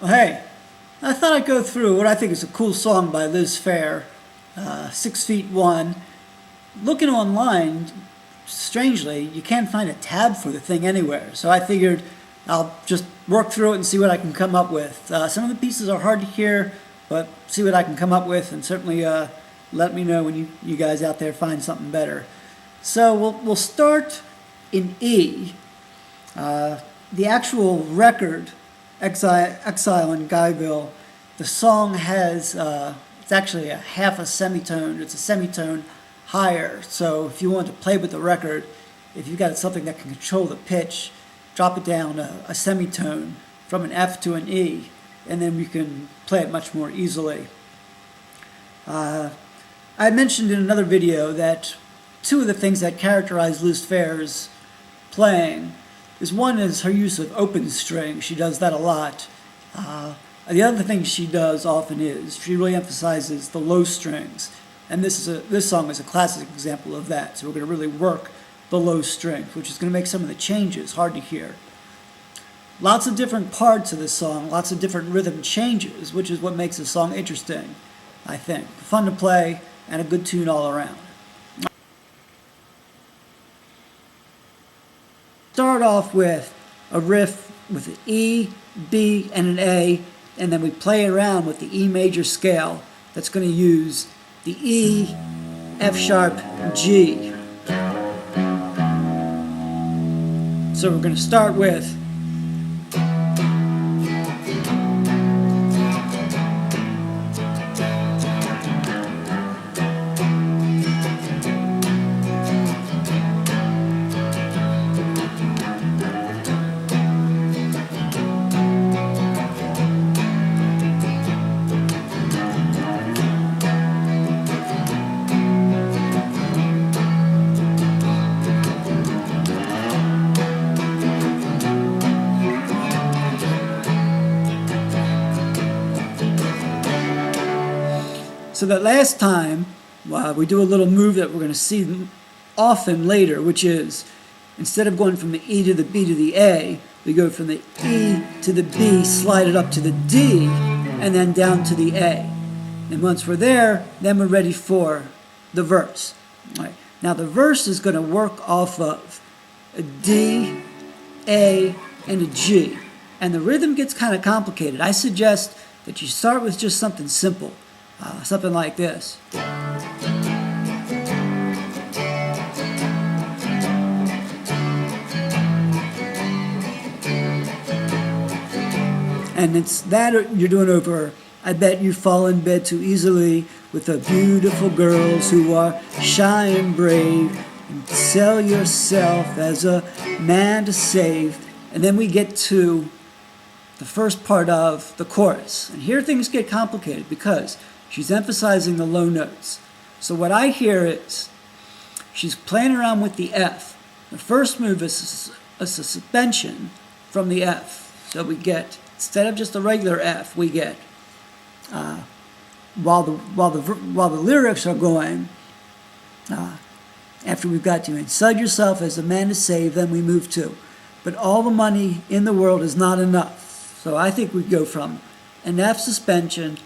Well, hey, I thought I'd go through what I think is a cool song by Liz Phair, 6 Feet 1. Looking online, strangely, you can't find a tab for the thing anywhere. So I figured I'll just work through it and see what I can come up with. Some of the pieces are hard to hear, but see what I can come up with, and certainly let me know when you guys out there find something better. So we'll start in E. The actual record, Exile in Guyville, the song has, it's actually a half a semitone. It's a semitone higher. So if you want to play with the record, if you've got something that can control the pitch, drop it down a semitone from an F to an E, and then you can play it much more easily. I mentioned in another video that two of the things that characterize Liz Phair's playing is one is her use of open string. She does that a lot. The other thing she does often is she really emphasizes the low strings, and this song is a classic example of that. So we're going to really work the low strings, which is going to make some of the changes hard to hear. Lots of different parts of this song, lots of different rhythm changes, which is what makes the song interesting, I think. Fun to play and a good tune all around. Start off with a riff with an E, B, and an A, and then we play around with the E major scale that's going to use the E, F sharp, G. So we're going to start with So that last time, we do a little move that we're going to see often later, which is instead of going from the E to the B to the A, we go from the E to the B, slide it up to the D, and then down to the A. And once we're there, then we're ready for the verse. All right. Now the verse is going to work off of a D, A, and a G. And the rhythm gets kind of complicated. I suggest that you start with just something simple. Something like this. And it's that you're doing over, I bet you fall in bed too easily with the beautiful girls who are shy and brave, and sell yourself as a man to save. And then we get to the first part of the chorus. And here things get complicated because she's emphasizing the low notes. So what I hear is she's playing around with the F. The first move is a suspension from the F. So we get, instead of just a regular F, we get, while the lyrics are going, after we've got to inside yourself as a man to save, then we move to, but all the money in the world is not enough. So I think we go from an F suspension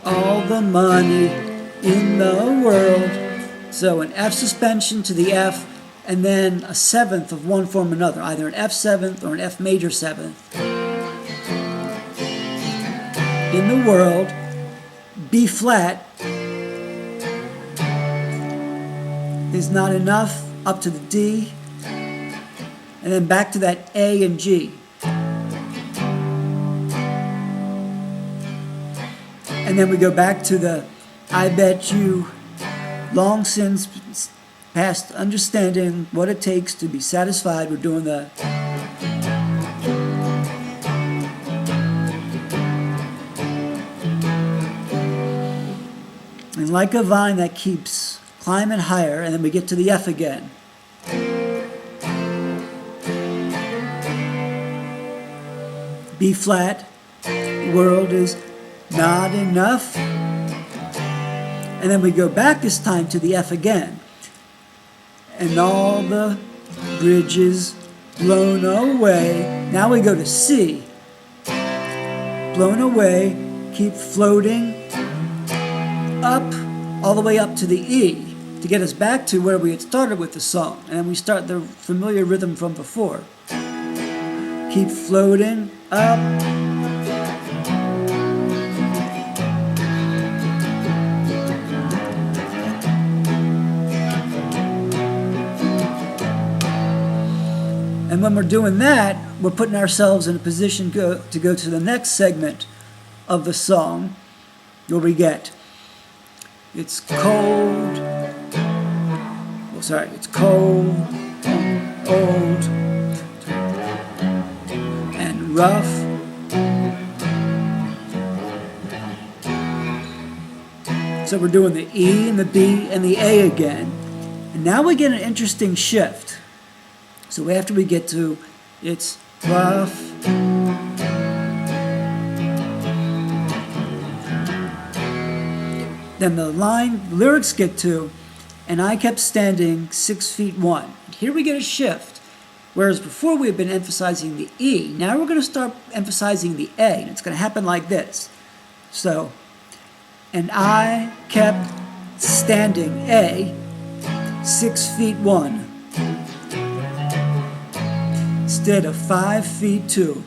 all the money in the world. So an F suspension to the F, and then a seventh of one form or another, either an F seventh or an F major seventh. In the world, B flat is not enough, up to the D, and then back to that A and G. And then we go back to the I bet you long since past understanding what it takes to be satisfied. We're doing the and like a vine that keeps climbing higher, and then we get to the F again. B flat, world is not enough. And then we go back this time to the F again. And all the bridges blown away. Now we go to C. Blown away, keep floating up, all the way up to the E, to get us back to where we had started with the song. And then we start the familiar rhythm from before. Keep floating up. And when we're doing that, we're putting ourselves in a position to go to the next segment of the song, where we get, it's cold, it's cold, old, and rough. So we're doing the E and the B and the A again. And now we get an interesting shift. So after we get to, it's rough, then the lyrics get to, and I kept standing 6 feet 1. Here we get a shift. Whereas before we had been emphasizing the E, now we're going to start emphasizing the A, and it's going to happen like this. So, and I kept standing A, 6 feet 1. Instead of 5 feet 2.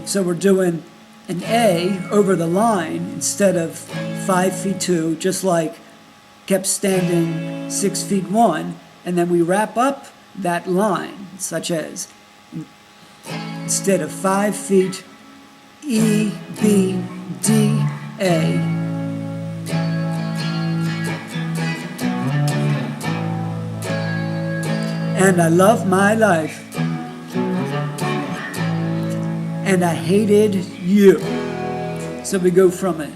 So we're doing an A over the line instead of 5 feet 2, just like kept standing 6 feet 1, and then we wrap up that line, such as instead of 5 feet E, B, D, A. And I love my life, and I hated you. So we go from it,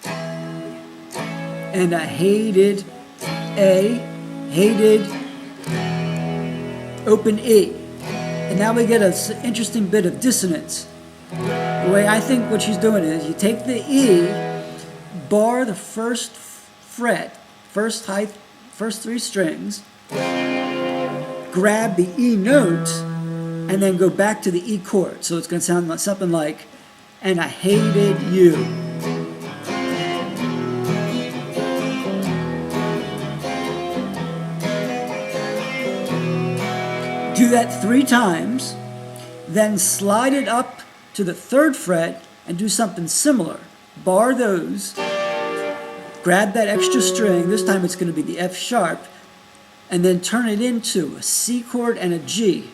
and I hated A, hated, open E. And now we get an interesting bit of dissonance. The way I think what she's doing is, you take the E, bar the first fret, first 3 strings, grab the E note, and then go back to the E chord. So it's going to sound like something like, and I hated you. Do that 3 times, then slide it up to the 3rd fret and do something similar. Bar those, grab that extra string, this time it's going to be the F sharp, and then turn it into a C chord and a G.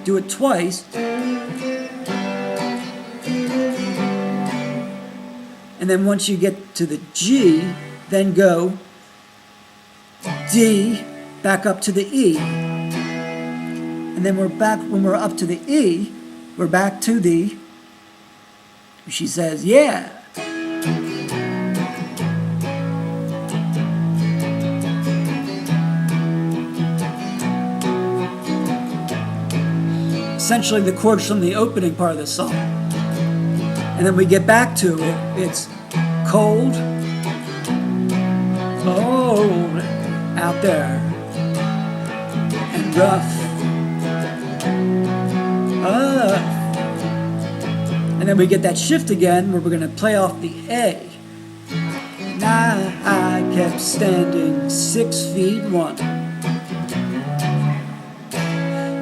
Do it twice. And then once you get to the G, then go D, back up to the E. And then we're back, when we're up to the E, we're back to the, she says, yeah. Essentially the chords from the opening part of the song. And then we get back to it. It's cold, old, out there, and rough, and then we get that shift again where we're going to play off the A. And I kept standing 6 feet 1.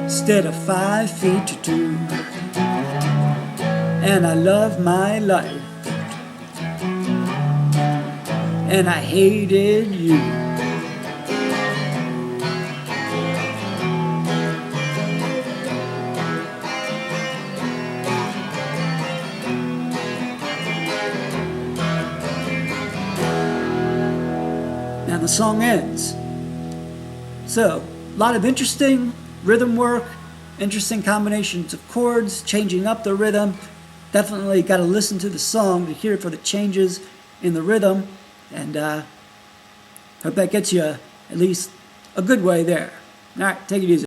Instead of 5 feet 2, and I love my life, and I hated you. Now the song ends. So, a lot of interesting rhythm work, interesting combinations of chords, changing up the rhythm. Definitely got to listen to the song to hear it for the changes in the rhythm, and hope that gets you at least a good way there. All right, take it easy.